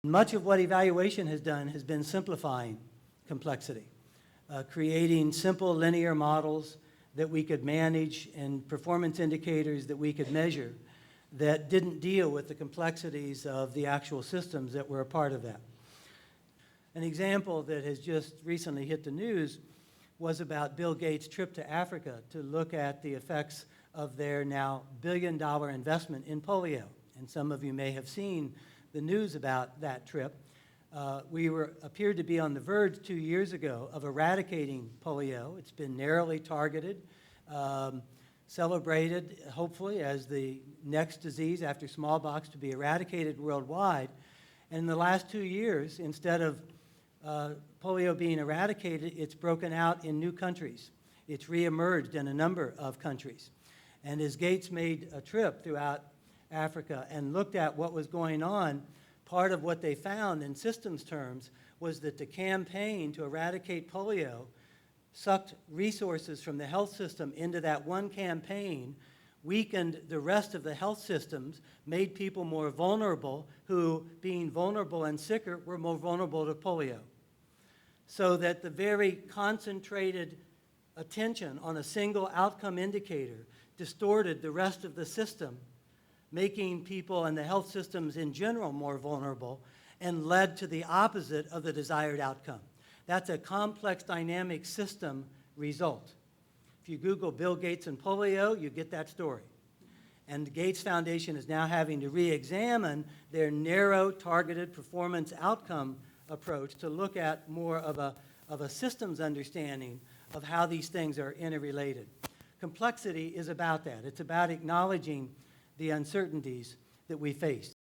Much of what evaluation has done has been simplifying complexity, creating simple linear models that we could manage and performance indicators that we could measure that didn't deal with the complexities of the actual systems that were a part of that. An example that has just recently hit the news was about Bill Gates' trip to Africa to look at the effects of their now billion-dollar investment in polio. And some of you may have seen the news about that trip. We appeared to be on the verge 2 years ago of eradicating polio. It's been narrowly targeted, celebrated, hopefully, as the next disease after smallpox to be eradicated worldwide. And in the last 2 years, instead of polio being eradicated, it's broken out in new countries. It's reemerged in a number of countries. And as Gates made a trip throughout Africa and looked at what was going on, part of what they found in systems terms was that the campaign to eradicate polio sucked resources from the health system into that one campaign, weakened the rest of the health systems, made people more vulnerable who, being vulnerable and sicker, were more vulnerable to polio. So that the very concentrated attention on a single outcome indicator distorted the rest of the system, making people and the health systems in general more vulnerable, and led to the opposite of the desired outcome. That's a complex dynamic system result. If you Google Bill Gates and polio, you get that story. And the Gates Foundation is now having to re-examine their narrow targeted performance outcome approach to look at more of a systems understanding of how these things are interrelated. Complexity is about that. It's about acknowledging the uncertainties that we face.